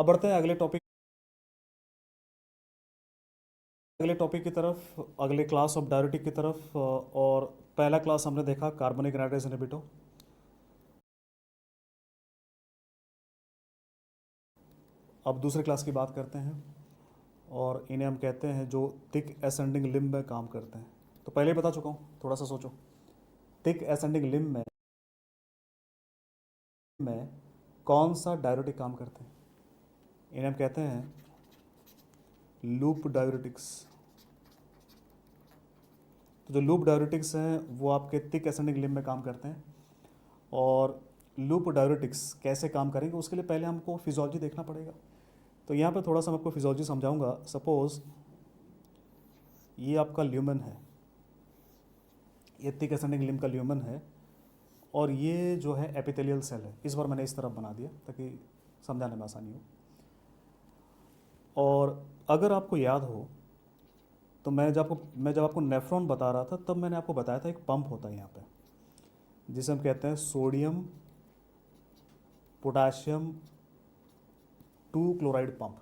अब बढ़ते हैं अगले टॉपिक की तरफ, अगले क्लास ऑफ डायरेटिक की तरफ। और पहला क्लास हमने देखा कार्बनिक एनाइड्रेज इनहिबिटर। अब दूसरे क्लास की बात करते हैं और इन्हें हम कहते हैं जो थिक असेंडिंग लिम्ब में काम करते हैं। तो पहले ही बता चुका हूँ, थोड़ा सा सोचो। थिक असेंडिंग लिम्ब में कौन सा डायरेटिक काम करते हैं? इन्हें हम कहते हैं लूप डायरेटिक्स। तो जो लूप डायरेटिक्स हैं वो आपके थिक असेंडिंग लिम्ब में काम करते हैं। और लूप डायरेटिक्स कैसे काम करेंगे उसके लिए पहले हमको फिजियोलॉजी देखना पड़ेगा। तो यहाँ पे थोड़ा सा मैं आपको फिजियोलॉजी समझाऊंगा। सपोज ये आपका ल्यूमन है, ये थिक असेंडिंग लिम्ब का ल्यूमन है, और ये जो है एपिथेलियल सेल है। इस बार मैंने इस तरफ बना दिया ताकि समझाने में आसानी हो। और अगर आपको याद हो तो मैं जब आपको नेफ्रॉन बता रहा था तब मैंने आपको बताया था एक पंप होता है यहाँ पे, जिसे हम कहते हैं सोडियम पोटाशियम 2 क्लोराइड पंप।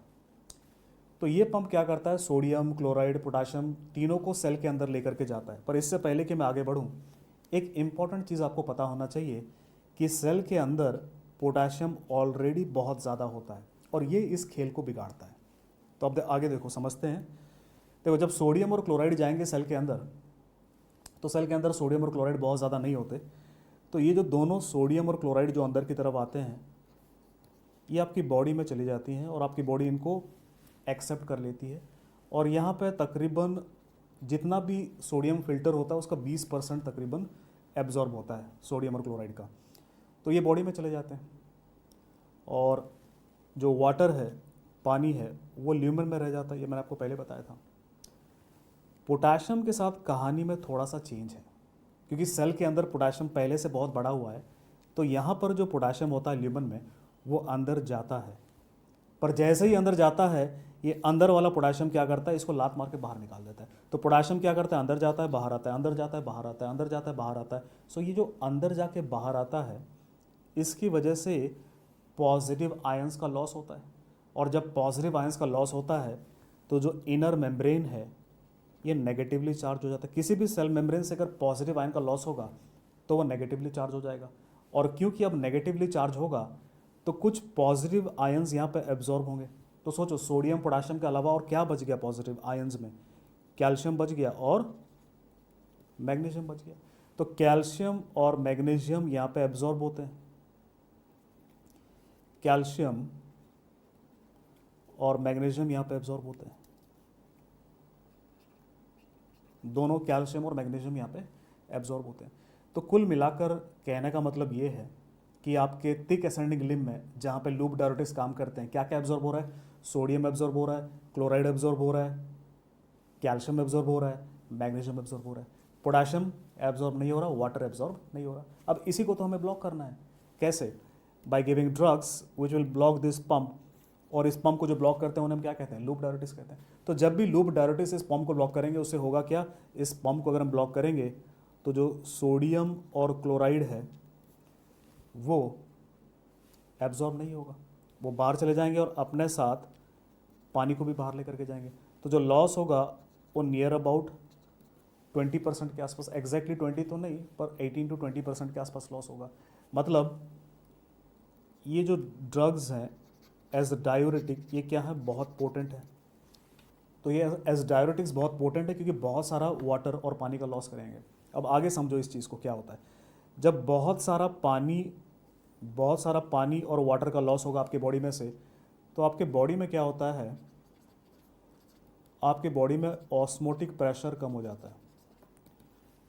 तो ये पंप क्या करता है, सोडियम क्लोराइड पोटाशियम तीनों को सेल के अंदर लेकर के जाता है। पर इससे पहले कि मैं आगे बढ़ूँ, एक इम्पॉर्टेंट चीज़ आपको पता होना चाहिए कि सेल के अंदर पोटाशियम ऑलरेडी बहुत ज़्यादा होता है और ये इस खेल को बिगाड़ता है। तो अब आगे देखो, समझते हैं। देखो, जब सोडियम और क्लोराइड जाएंगे सेल के अंदर, तो सेल के अंदर सोडियम और क्लोराइड बहुत ज़्यादा नहीं होते। तो ये जो दोनों सोडियम और क्लोराइड जो अंदर की तरफ आते हैं, ये आपकी बॉडी में चली जाती हैं और आपकी बॉडी इनको एक्सेप्ट कर लेती है। और यहाँ पे तकरीबन जितना भी सोडियम फिल्टर होता है उसका 20% तकरीबन एब्जॉर्ब होता है सोडियम और क्लोराइड का। तो ये बॉडी में चले जाते हैं। और जो वाटर है, पानी है, वो ल्यूमन में रह जाता है। ये मैंने आपको पहले बताया था। पोटाशियम के साथ कहानी में थोड़ा सा चेंज है, क्योंकि सेल के अंदर पोटाशियम पहले से बहुत बड़ा हुआ है। तो यहाँ पर जो पोटाशियम होता है ल्यूमन में, वो अंदर जाता है। पर जैसे ही अंदर जाता है, ये अंदर वाला पोटाशियम क्या करता है, इसको लात मार के बाहर निकाल देता है। तो पोटाशियम क्या करता है, अंदर जाता है, बाहर आता है, अंदर जाता है, बाहर आता है, अंदर जाता है, बाहर आता है। सो ये जो अंदर जाके बाहर आता है, इसकी वजह से पॉजिटिव आयंस का लॉस होता है। और जब पॉजिटिव आयंस का लॉस होता है तो जो इनर मेम्ब्रेन है ये नेगेटिवली चार्ज हो जाता है। किसी भी सेल मेम्ब्रेन से अगर पॉजिटिव आयन का लॉस होगा तो वो नेगेटिवली चार्ज हो जाएगा। और क्योंकि अब नेगेटिवली चार्ज होगा तो कुछ पॉजिटिव आयंस यहाँ पे एब्जॉर्ब होंगे। तो सोचो, सोडियम पोटाशियम के अलावा और क्या बच गया पॉजिटिव आयंस में? कैल्शियम बच गया और मैग्नीशियम बच गया। तो कैल्शियम और मैग्नीशियम यहाँ पे एब्जॉर्ब होते हैं। कैल्शियम और मैग्नीशियम यहाँ पे एब्जॉर्ब होते हैं। दोनों कैल्शियम और मैग्नीशियम यहाँ पे एब्जॉर्ब होते हैं। तो कुल मिलाकर कहने का मतलब ये है कि आपके थिक असेंडिंग लिम्ब में जहाँ पे लूप डायरेटिक्स काम करते हैं, क्या क्या एब्जॉर्ब हो रहा है? सोडियम एब्जॉर्ब हो रहा है, क्लोराइड एब्जॉर्ब हो रहा है, कैल्शियम एब्जॉर्ब हो रहा है, मैग्नीशियम एब्जॉर्ब हो रहा है। पोटाशियम एब्जॉर्ब नहीं हो रहा, वाटर एब्जॉर्ब नहीं हो रहा। अब इसी को तो हमें ब्लॉक करना है। कैसे? By giving drugs which will block this pump. और इस पंप को जो ब्लॉक करते हैं उन्हें हम क्या कहते हैं? लूप डायरेटिक्स कहते हैं। तो जब भी लूप डायरेटिक्स इस पंप को ब्लॉक करेंगे, उससे होगा क्या? इस पंप को अगर हम ब्लॉक करेंगे तो जो सोडियम और क्लोराइड है वो एब्जॉर्ब नहीं होगा, वो बाहर चले जाएंगे और अपने साथ पानी को भी बाहर लेकर के जाएंगे। तो जो लॉस होगा वो नियर अबाउट 20% के आसपास, एग्जैक्टली 20 तो नहीं पर 18 to 20% के आसपास लॉस होगा। मतलब ये जो ड्रग्स हैं एज डायूरेटिक, ये क्या है? बहुत पोटेंट है। तो ये एज डायूरेटिक्स बहुत पोटेंट है क्योंकि बहुत सारा वाटर और पानी का लॉस करेंगे। अब आगे समझो इस चीज़ को क्या होता है। जब बहुत सारा पानी और वाटर का लॉस होगा आपके बॉडी में से, तो आपके बॉडी में क्या होता है? आपके बॉडी में ऑस्मोटिक प्रेशर कम हो जाता है,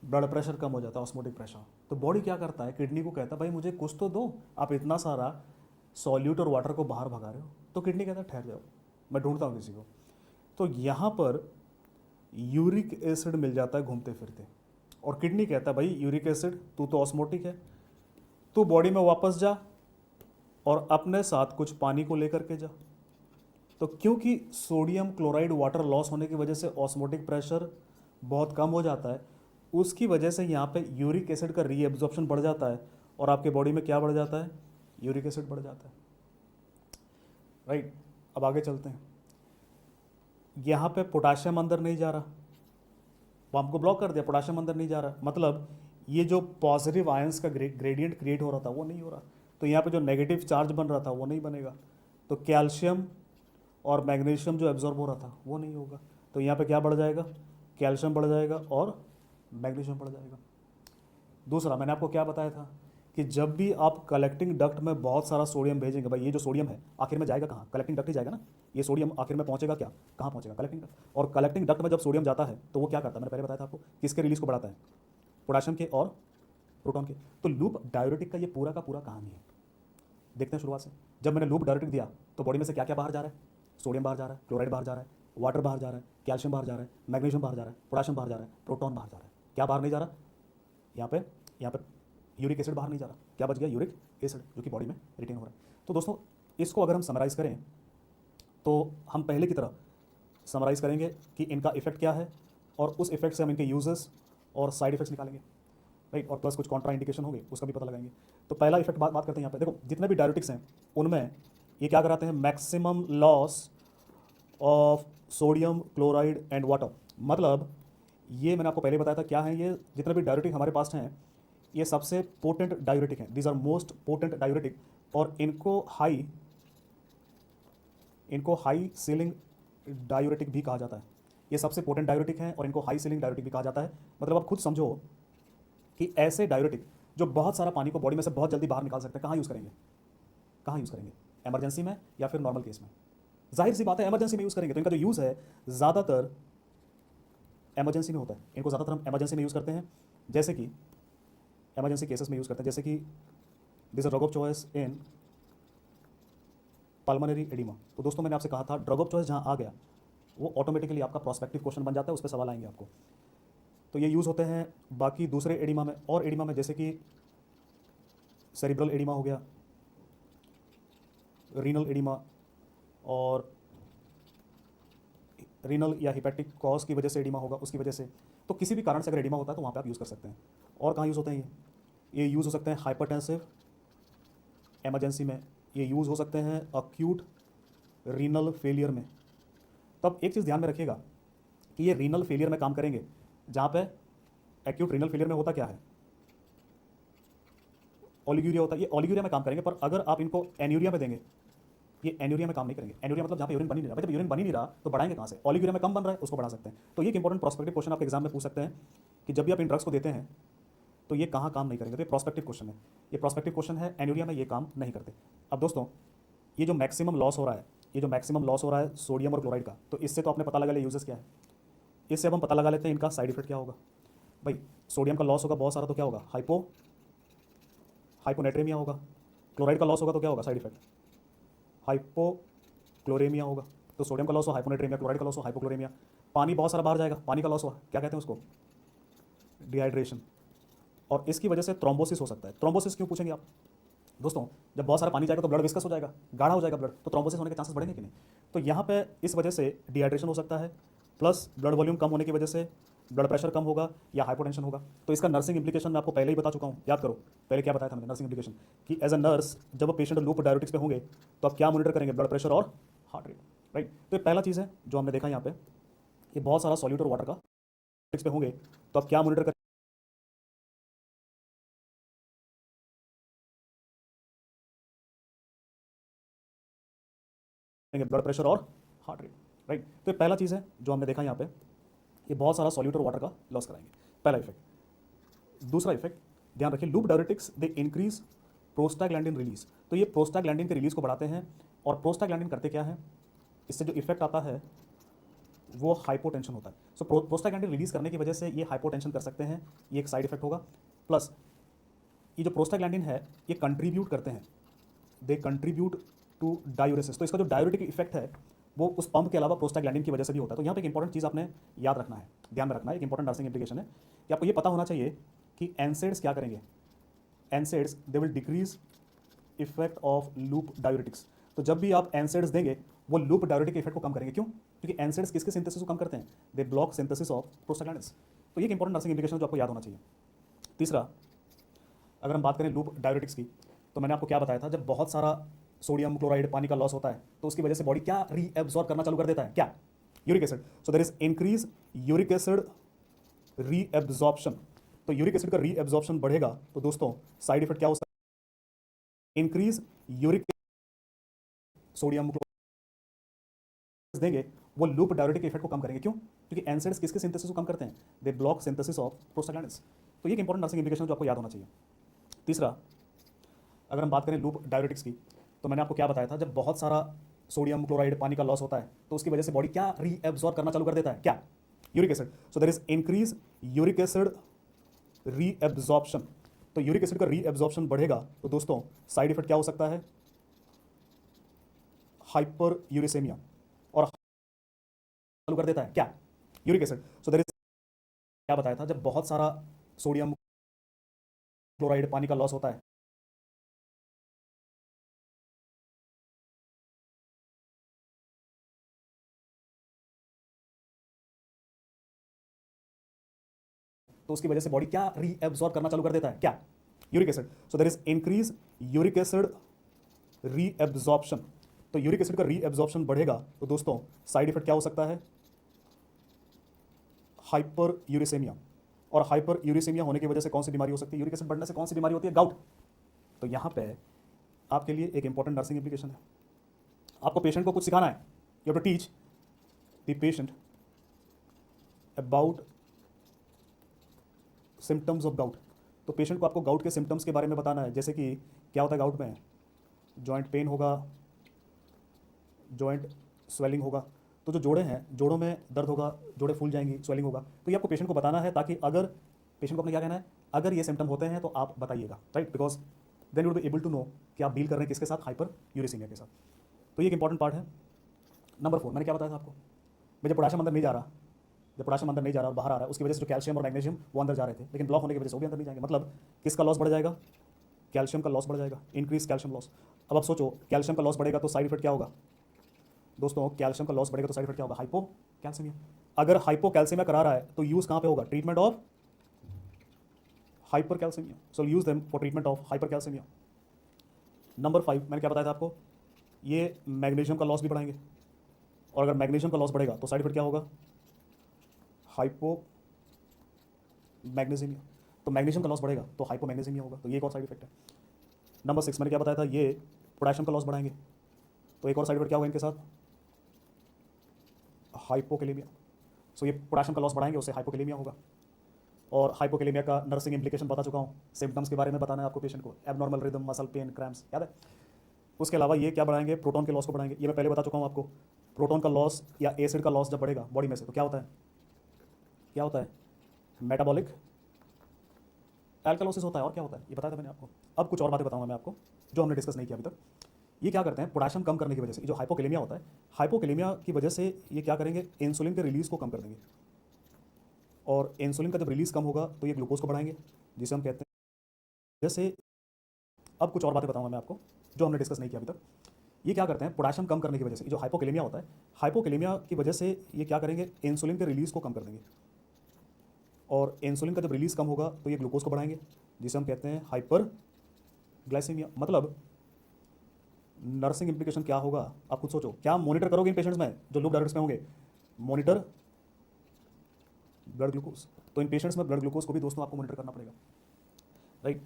ब्लड प्रेशर कम हो जाता है, ऑस्मोटिक प्रेशर। तो बॉडी क्या करता है? किडनी को कहता है भाई मुझे कुछ तो दो, आप इतना सारा सॉल्यूट और वाटर को बाहर भगा रहे हो। तो किडनी कहता है ठहर जाओ, मैं ढूंढता हूँ किसी को। तो यहाँ पर यूरिक एसिड मिल जाता है घूमते फिरते, और किडनी कहता है भाई यूरिक एसिड तू तो ऑस्मोटिक है, तू बॉडी में वापस जा और अपने साथ कुछ पानी को लेकर के जा। तो क्योंकि सोडियम क्लोराइड वाटर लॉस होने की वजह से ऑस्मोटिक प्रेशर बहुत कम हो जाता है, उसकी वजह से यहाँ पे यूरिक एसिड का रीएब्जॉर्प्शन बढ़ जाता है और आपके बॉडी में क्या बढ़ जाता है? यूरिक एसिड बढ़ जाता है। राइट। अब आगे चलते हैं। यहाँ पे पोटाशियम अंदर नहीं जा रहा, पंप को ब्लॉक कर दिया, पोटाशियम अंदर नहीं जा रहा, मतलब ये जो पॉजिटिव आयंस का ग्रेडियंट क्रिएट हो रहा था वो नहीं हो रहा। तो यहाँ पे जो नेगेटिव चार्ज बन रहा था वो नहीं बनेगा। तो कैल्शियम और मैग्नीशियम जो एब्जॉर्ब हो रहा था वो नहीं होगा। तो यहाँ पे क्या बढ़ जाएगा, कैल्शियम बढ़ जाएगा और मैग्नीशियम बढ़ जाएगा। दूसरा, मैंने आपको क्या बताया था कि जब भी आप कलेक्टिंग डक्ट में बहुत सारा सोडियम भेजेंगे, भाई ये जो सोडियम है आखिर में जाएगा कहाँ, कलेक्टिंग डक्ट ही जाएगा ना। ये सोडियम आखिर में पहुंचेगा क्या, कहाँ पहुंचेगा, कलेक्टिंग डक्ट। और कलेक्टिंग डक्ट में जब सोडियम जाता है तो वो क्या करता है, मैंने पहले बताया था आपको, किसके रिलीज को बढ़ाता है, पोटाशियम के और प्रोटॉन के। तो लूप डायूरेटिक का ये पूरा का पूरा कहानी है। देखते हैं शुरुआत से। जब मैंने लूप डायूरेटिक दिया तो बॉडी में से क्या क्या बाहर जा रहा है, सोडियम बाहर जा रहा है, क्लोराइड बाहर जा रहा है, वाटर बाहर जा रहा है, कैल्शियम बाहर जा रहा है, मैग्नीशियम बाहर जा रहा है, पोटाशियम बाहर जा रहा है, प्रोटॉन बाहर जा रहा है। क्या बाहर नहीं जा रहा, यहाँ पे यूरिक एसिड बाहर नहीं जा रहा। क्या बच गया, यूरिक एसिड, जो कि बॉडी में रिटेन हो रहा है। तो दोस्तों इसको अगर हम समराइज़ करें तो हम पहले की तरह समराइज़ करेंगे कि इनका इफेक्ट क्या है और उस इफेक्ट से हम इनके यूजेस और साइड इफेक्ट्स निकालेंगे, राइट। और प्लस कुछ कॉन्ट्रा इंडिकेशन होंगे उसका भी पता लगाएंगे। तो पहला इफेक्ट बात करते हैं यहाँ पे। देखो जितने भी डायरेटिक्स हैं उनमें ये क्या कराते हैं, maximum loss of sodium chloride and water. मतलब ये मैंने आपको पहले बताया था क्या है, ये जितने भी डायरेटिक हमारे पास हैं ये सबसे पोटेंट डायूरेटिक हैं, these are most potent diuretic. और इनको हाई सीलिंग डायूरेटिक भी कहा जाता है। ये सबसे पोटेंट डायूरेटिक हैं और इनको हाई सीलिंग डायूरेटिक भी कहा जाता है। मतलब आप खुद समझो कि ऐसे डायूरेटिक जो बहुत सारा पानी को बॉडी में से बहुत जल्दी बाहर निकाल सकते हैं, कहाँ यूज़ करेंगे, कहाँ यूज़ करेंगे, एमरजेंसी में या फिर नॉर्मल केस में। जाहिर सी बात है एमरजेंसी में यूज़ करेंगे। तो इनका जो यूज़ है ज़्यादातर एमरजेंसी में होता है। इनको ज़्यादातर हम एमरजेंसी में यूज़ करते हैं, जैसे कि एमरजेंसी केसेस में यूज़ करते हैं, जैसे कि this drug of choice in pulmonary oedema. तो दोस्तों मैंने आपसे कहा था ड्रग ऑफ चॉइस जहाँ आ गया वो ऑटोमेटिकली आपका प्रोस्पेक्टिव क्वेश्चन बन जाता है, उस पर सवाल आएंगे आपको। तो ये यूज़ होते हैं बाकी दूसरे एडिमा में और एडिमा में, जैसे कि सेरिब्रल एडिमा हो गया, रीनल एडिमा, और रीनल या हिपैटिक कॉज की वजह से एडिमा होगा उसकी वजह से। तो किसी भी कारण से अगर एडिमा होता है तो वहाँ पे आप यूज़ कर सकते हैं। और कहाँ यूज़ होते हैं ये यूज़ हो सकते हैं हाइपरटेंसिव एमरजेंसी में, ये यूज़ हो सकते हैं अक्यूट रीनल फेलियर में। तब एक चीज़ ध्यान में रखिएगा कि ये रीनल फेलियर में काम करेंगे, जहाँ पे एक्यूट रीनल फेलियर में होता क्या है, ओलिगूरिया होता है, ये ओलिगूरिया में काम करेंगे। पर अगर आप इनको एन्यूरिया में देंगे, ये एन्यूरिया में काम नहीं करेंगे। एन्यूरिया मतलब जहाँ पे यूरिन बन ही नहीं रहा। जब यूरिन बन ही नहीं रहा तो बढ़ाएंगे कहाँ से, ओलिगूरिया में कम बन रहा है उसको बढ़ा सकते हैं। तो ये एक इंपॉर्टेंट प्रोस्पेक्टिव क्वेश्चन आपके एग्जाम में पूछ सकते हैं कि जब भी आप इन ड्रग्स को देते हैं तो ये कहाँ काम नहीं करेंगे। तो ये प्रोस्पेक्टिव क्वेश्चन है, ये प्रोस्पेक्टिव क्वेश्चन है, एन्यूरिया में ये काम नहीं करते। अब दोस्तों ये जो मैक्सिमम लॉस हो रहा है, ये जो मैक्सिमम लॉस हो रहा है सोडियम और क्लोराइड का, तो इससे तो आपने पता लगा लिया यूजेस क्या है। इससे अब हम पता लगा लेते हैं इनका साइड इफेक्ट क्या होगा। भाई सोडियम का लॉस होगा बहुत सारा तो क्या होगा, हाइपोनेट्रेमिया होगा। क्लोराइड का लॉस होगा तो क्या होगा साइड इफेक्ट, हाइपोक्लोरेमिया होगा। तो सोडियम का लॉस हो हाइपोनेट्रेमिया, क्लोराइड का लॉस हो हाइपोक्लोरेमिया। पानी बहुत सारा बाहर जाएगा, पानी का लॉस हुआ क्या कहते हैं उसको, डिहाइड्रेशन। और इसकी वजह से थ्रोम्बोसिस हो सकता है। थ्रोम्बोसिस क्यों पूछेंगे आप दोस्तों, जब बहुत सारा पानी जाएगा तो ब्लड विस्कस हो जाएगा, गाढ़ा हो जाएगा ब्लड, तो थ्रोम्बोसिस होने के चांसेस बढ़ेंगे कि नहीं। तो यहाँ पे इस वजह से डिहाइड्रेशन हो सकता है, प्लस ब्लड वॉल्यूम कम होने की वजह से ब्लड प्रेशर कम होगा या हाइपोटेंशन होगा। तो इसका नर्सिंग इंप्लीकेशन मैं आपको पहले ही बता चुका हूँ, याद करो पहले क्या बताया था मैंने नर्सिंग इंप्लीकेशन, कि एज अ नर्स जब पेशेंट लूप डायरेटिक्स पे होंगे तो आप क्या मॉनिटर करेंगे, ब्लड प्रेशर और हार्ट रेट, राइट। तो ये पहला चीज़ है जो हमने देखा यहाँ पे, ये बहुत सारा सॉल्यूट और वाटर का पे होंगे तो आप क्या मॉनिटर करेंगे, ब्लड प्रेशर और हार्ट रेट, राइट। तो ये पहला चीज़ है जो हमने देखा यहाँ पे, ये बहुत सारा सॉल्यूट और वाटर का लॉस कराएंगे, पहला इफेक्ट। दूसरा इफेक्ट ध्यान रखिए, loop diuretics they increase prostaglandin release. तो ये प्रोस्टाग्लैंडिन के रिलीज को बढ़ाते हैं। और प्रोस्टाग्लैंडिन करते क्या है, इससे जो इफेक्ट आता है वो हाइपोटेंशन होता है। सो प्रोस्टाग्लैंडिन रिलीज करने की वजह से ये हाइपोटेंशन कर सकते हैं, ये एक साइड इफेक्ट होगा। प्लस ये जो प्रोस्टाग्लैंडिन है ये कंट्रीब्यूट करते हैं, दे कंट्रीब्यूट टू डायूरेसिस। तो इसका जो डायूरेटिक इफेक्ट है वो उस पंप के अलावा प्रोस्टाग्लैंडिन की वजह से भी होता है। तो यहाँ पे एक इंपॉर्टेंट चीज़ आपने याद रखना है, ध्यान में रखना है, एक इंपॉर्टेंट नर्सिंग इंप्लीकेशन है कि आपको ये पता होना चाहिए कि एनसेड्स क्या करेंगे, NSAIDs they will decrease effect of loop diuretics. तो जब भी आप एनसेड्स देंगे वो लूप डायूरेटिक इफेक्ट को कम करेंगे। क्यों, क्योंकि एनसेड्स किसके सिंथेसिस को कम करते हैं, they block synthesis of prostaglandins. तो ये एक इंपॉर्टेंट नर्सिंग इंप्लीकेशन जो आपको याद होना चाहिए। तीसरा, अगर हम बात करें लूप डायूरेटिक्स की, तो मैंने आपको क्या बताया था, जब बहुत सारा सोडियम क्लोराइड पानी का लॉस होता है तो उसकी वजह से बॉडी क्या रीएब्जॉर्ब करना चालू कर देता है, क्या? Uric acid. So there is increase uric acid reabsorption. तो यूरिक एसिड का रीएब्जॉर्प्शन बढ़ेगा तो दोस्तों साइड इफेक्ट क्या हो सकता है? इंक्रीज यूरिक सोडियम देंगे वो लूप डायरेटिक इफेक्ट को कम करेंगे। क्यों? क्योंकि एनसेड्स किसके सिंथेसिस को कम करते हैं? They block synthesis of prostaglandins. तो ये एक इंपॉर्टेंट नर्सिंग इंडिकेशन जो आपको याद होना चाहिए। तीसरा, अगर हम बात करें लूप डायरेटिक्स की, तो मैंने आपको क्या बताया था, जब बहुत सारा सोडियम क्लोराइड पानी का लॉस होता है तो उसकी वजह से बॉडी क्या रीएब्जॉर्ब करना चालू कर देता है, क्या? Uric acid. So there is increase uric acid reabsorption. तो यूरिक एसिड का रीएब्जॉर्प्शन बढ़ेगा तो दोस्तों साइड इफेक्ट क्या हो सकता है? Hyperuricemia. और चालू कर देता है, क्या? Uric acid. So there is क्या बताया था, जब बहुत सारा सोडियम क्लोराइड पानी का लॉस होता है तो उसकी वजह से बॉडी क्या रीएब्जॉर्ब करना चालू कर देता है, क्या? Uric acid. So there is increase uric acid reabsorption. तो यूरिक एसिड का रीएब्जॉर्प्शन बढ़ेगा तो दोस्तों साइड इफेक्ट क्या हो सकता है? Hyperuricemia. और हाइपर यूरिसेमिया होने की वजह से कौन सी बीमारी हो सकती है? यूरिक एसिड बढ़ने से कौन सी बीमारी होती है? गाउट। तो यहाँ पे आपके लिए एक इंपॉर्टेंट नर्सिंग एप्लीकेशन है। आपको पेशेंट को कुछ सिखाना है। You have to teach the patient about symptoms of gout. तो पेशेंट को आपको गाउट के सिम्टम्स के बारे में बताना है, जैसे कि क्या होता है गाउट में? जॉइंट पेन होगा, जॉइंट स्वेलिंग होगा। तो जो जोड़े हैं, जोड़ों में दर्द होगा, जोड़े फूल जाएंगी, स्वेलिंग होगा। तो ये आपको पेशेंट को बताना है, ताकि अगर पेशेंट को अपने क्या कहना है, अगर ये सिम्टम होते हैं तो आप बताइएगा, right? Because then you will be able to know कि आप डील कर रहे हैं किसके साथ? हाइपर यूरिसीमिया के साथ। तो ये एक इंपॉर्टेंट पार्ट है। नंबर 4 मैंने क्या बताया था आपको? मैं जब पोटाशियम अंदर नहीं जा रहा, जब पोटाशियम अंदर नहीं जा रहा और बाहर आ रहा है, उसकी वजह से जो कैल्शियम और मैग्नीशियम वो अंदर जा रहे थे, लेकिन ब्लॉक होने की वजह से वो भी अंदर नहीं जाएंगे। मतलब किसका लॉस बढ़ जाएगा? कैल्शियम का लॉस बढ़ जाएगा, इंक्रीज कैल्शियम लॉस। अब आप सोचो, कैल्शियम का लॉस बढ़ेगा तो साइड इफेक्ट क्या होगा? दोस्तों कैल्शियम का लॉस बढ़ेगा तो साइड इफेक्ट क्या होगा? हाइपो कैल्सिमिया। अगर हाइपो कैल्सिमिया करा रहा है तो यूज कहाँ पे होगा? Treatment of hypercalcaemia. So use them for treatment of hypercalcaemia. Number 5 मैंने क्या बताया था आपको? ये मैग्नीशियम का लॉस भी बढ़ाएंगे, और अगर मैग्नीशियम का लॉस बढ़ेगा तो साइड इफेक्ट क्या होगा? हाइपो मैग्नीशियमिया। तो मैग्नीशियम का लॉस बढ़ेगा तो हाइपो मैग्नीशियमिया होगा। तो ये एक और साइड इफेक्ट है। नंबर 6 मैंने क्या बताया था? ये पोटेशियम का लॉस बढ़ाएंगे, तो एक और साइड इफेक्ट क्या होगा इनके साथ? हाइपोकेलेमिया। सो ये पोटेशियम का लॉस बढ़ाएंगे, उससे हाइपोकेलेमिया होगा। और हाइपोकेलेमिया का नर्सिंग इंप्लीकेशन बता चुका हूँ। सिम्टम्स के बारे में बताना है आपको पेशेंट को, abnormal rhythm, muscle pain, cramps, याद है? उसके अलावा ये क्या बढ़ाएंगे? प्रोटॉन के लॉस को बढ़ाएंगे। ये मैं पहले बता चुका हूँ आपको। प्रोटॉन का लॉस या एसिड का लॉस जब बढ़ेगा बॉडी में से तो क्या होता है? क्या होता है? मेटाबॉलिक एल्कलोसिस होता है। और क्या होता है ये बताया था मैंने आपको। अब कुछ और बातें बताऊंगा मैं आपको जो हमने डिस्कस नहीं किया अभी तक। ये क्या करते हैं? पोटेशियम कम करने की वजह से, जो हाइपोकेलेमिया होता है, हाइपोकेलेमिया की वजह से ये क्या करेंगे? इंसुलिन के रिलीज को कम कर देंगे। और इंसुलिन का जब रिलीज कम होगा तो ये ग्लूकोज को बढ़ाएंगे, जिसे हम कहते हैं जैसे। अब कुछ और बातें बताऊंगा मैं आपको जो हमने डिस्कस नहीं किया अभी तक। ये क्या करते हैं? पोटेशियम कम करने की वजह से, जो हाइपोकेलेमिया होता है, हाइपोकेलेमिया की वजह से ये क्या करेंगे? इंसुलिन के रिलीज को कम कर देंगे। और इंसुलिन का जब रिलीज कम होगा तो ये ग्लूकोज को बढ़ाएंगे, जिसे हम कहते हैं हाइपर ग्लाइसीमिया। मतलब नर्सिंग इंप्लीकेशन क्या होगा आप खुद सोचो। क्या मॉनिटर करोगे इन पेशेंट्स में जो लूप डायरेटिक्स में होंगे? Monitor blood glucose. तो इन पेशेंट्स में ब्लड ग्लूकोज को भी दोस्तों आपको मॉनिटर करना पड़ेगा, राइट?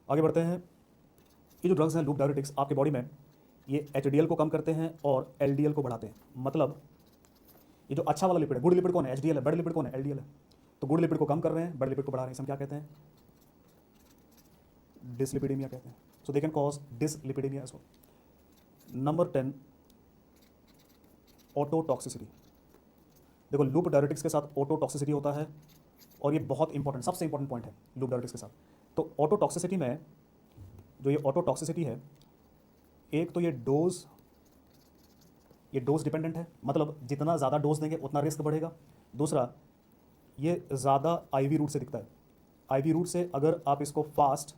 आगे बढ़ते हैं। ये जो ड्रग्स हैं लूप डायरेटिक्स आपके बॉडी में, ये एचडीएल को कम करते हैं और एलडीएल को बढ़ाते हैं। मतलब ये जो अच्छा वाला लिपिड है, गुड लिपिड कौन है? एचडीएल है। बैड लिपिड कौन है? एलडीएल है। तो गुड लिपिड को कम कर रहे हैं, बैड लिपिड को बढ़ा रहे हैं। इसे हम क्या कहते हैं? डिसलिपिडीमिया कहते हैं। So they can cause dyslipidaemia as well. Number 10, ototoxicity. देखो लूप डायरेटिक्स के साथ ऑटोटॉक्सिसिटी होता है, और ये बहुत इंपॉर्टेंट, सबसे इंपॉर्टेंट पॉइंट है लूप डायरेटिक्स के साथ। तो ऑटोटॉक्सिसिटी में जो ये ऑटोटॉक्सिसिटी है, एक तो ये डोज डिपेंडेंट है, मतलब जितना ज़्यादा डोज देंगे उतना रिस्क बढ़ेगा। दूसरा, ये ज़्यादा आईवी रूट से दिखता है। आईवी रूट से अगर आप इसको फास्ट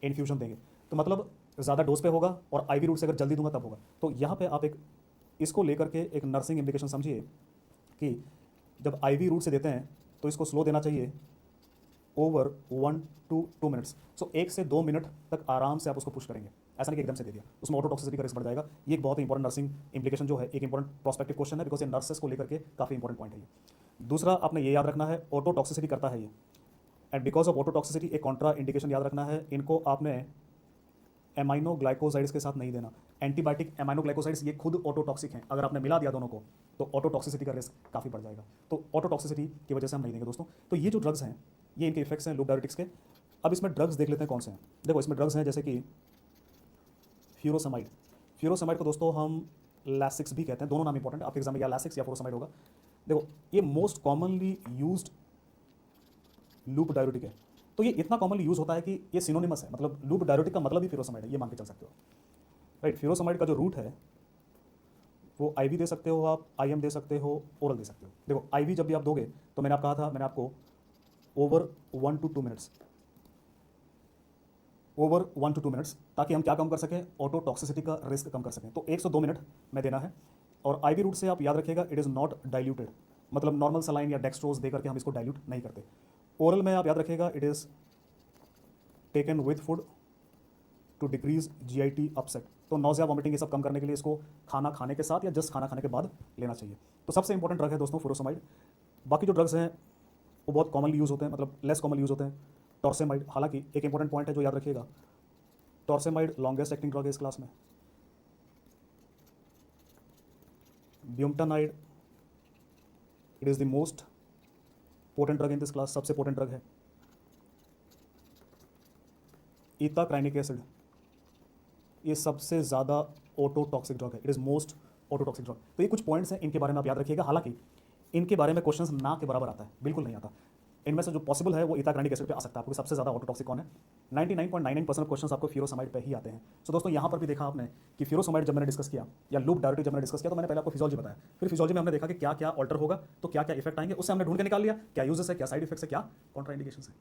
इन्फ्यूजन देंगे तो मतलब ज़्यादा डोज पे होगा, और आईवी रूट से अगर जल्दी दूंगा तब होगा। तो यहाँ पे आप एक इसको लेकर के एक नर्सिंग इंप्लीकेशन समझिए कि जब आईवी रूट से देते हैं तो इसको स्लो देना चाहिए, ओवर 1 to 2 मिनट्स। सो 1 से 2 मिनट तक आराम से आप उसको पुश करेंगे, ऐसा नहीं कि एकदम से दे दिया, उसमें ऑटोटॉक्सिसिटी का रिस्क बढ़ जाएगा। ये एक बहुत ही इंपॉर्टेंट नर्सिंग इंप्लीकेशन जो है, एक इंपॉर्टेंट प्रोस्पेक्टिव क्वेश्चन है, बिकॉज ये नर्सेस को लेकर के काफ़ी इंपॉर्टेंट पॉइंट है ये। दूसरा आपने ये याद रखना है, ऑटोटॉक्सिसिटी करता है ये, एंड बिकॉज ऑफ ऑटोटॉक्सिसिटी एक कॉन्ट्रा इंडिकेशन याद रखना है, इनको आपने एमाइनो ग्लाइकोसाइड्स के साथ नहीं देना। एंटीबायोटिक एमाइनो ग्लाइकोसाइड्स ये खुद ऑटोटॉक्सिक हैं, अगर आपने मिला दिया दोनों को तो ऑटोटॉक्सिसिटी का रिस्क काफ़ी बढ़ जाएगा। तो ऑटोटॉक्सिसिटी की वजह से हम नहीं देंगे दोस्तों। तो ये जो ड्रग्स हैं ये इनके इफेक्ट्स हैं लूप डायरेटिक्स के। अब इसमें ड्रग्स देख लेते हैं कौन से हैं। देखो इसमें ड्रग्स हैं जैसे कि फ्यूरोसमाइड। फ्यूरोसमाइड को दोस्तों हम लैसिक्स भी कहते हैं, दोनों नाम इंपॉर्टेंट है, आपके एग्जाम में या लैसिक्स या फ्यूरोसमाइड होगा। देखो ये most commonly used loop diuretic है। तो ये इतना कॉमनली यूज होता है कि ये सिनोनिमस है, मतलब लूप डायरेटिक का मतलब ही फ्यूरोसमाइड है, ये मान के चल सकते हो। राइट, फ्यूरोसमाइड का जो रूट है वो आईवी दे सकते हो आप, आईएम दे सकते हो, ओरल दे सकते हो। देखो आईवी जब भी आप दोगे तो मैंने आप कहा था, मैंने आपको over 1 to 2 minutes, over 1 to 2 minutes, ताकि हम क्या कम कर सकें, ऑटोटॉक्सिसिटी का रिस्क कम कर सकें। तो 1 से 2 मिनट में देना है। और आईवी रूट से आप याद रखिएगा इट इज़ नॉट डाइल्यूटेड, मतलब नॉर्मल सलाइन या डेक्सट्रोज दे करके हम इसको डाइल्यूट नहीं करते। ओरल में आप याद रखिएगा it is taken with food to decrease GIT upset. तो नौजिया वॉमिटिंग ये सब कम करने के लिए इसको खाना खाने के साथ या जस्ट खाना खाने के बाद लेना चाहिए। तो सबसे इंपॉर्टेंट ड्रग है दोस्तों फ्यूरोसमाइड। बाकी जो ड्रग्स हैं वो बहुत कॉमनली यूज़ होते हैं, मतलब लेस कॉमनली यूज़ होते हैं। टॉर्सेमाइड, हालांकि एक इंपॉर्टेंट पॉइंट है जो याद रखिएगा, टॉर्सेमाइड लॉन्गेस्ट एक्टिंग ड्रग है इस क्लास में। Bumetanide it is the most potent drug in this class, सबसे पोटेंट ड्रग है। इथाकाइनिक एसिड ये सबसे ज़्यादा ऑटोटॉक्सिक ड्रग है, it is most ototoxic drug. तो ये कुछ पॉइंट्स हैं, इनके बारे में आप याद रखिएगा। हालांकि इनके बारे में क्वेश्चंस ना के बराबर आता है, बिल्कुल नहीं आता। इनमें से जो पॉसिबल है वो इथाकाइनिक एसिड पे आ सकता है, आपको सबसे ज़्यादा ऑटोटॉक्सिक कौन है। 99.99% क्वेश्चंस आपको फ्यूरोसमाइड पे ही आते हैं। सो दोस्तों यहाँ पर भी देखा आपने कि फ्यूरोसमाइड जब मैंने डिस्कस किया या लूप डायरेटिक जब मैंने डिस्कस किया तो मैंने पहले आपको फिजियोलॉजी बताया, फिर फिजियोलॉजी में हमने देखा कि क्या क्या ऑल्टर होगा, तो क्या क्या इफेक्ट आएंगे, उससे हमने ढूंढ के निकाल लिया क्या यूजेस है, क्या साइड इफेक्ट्स है, क्या कॉन्ट्राइंडिकेशंस है।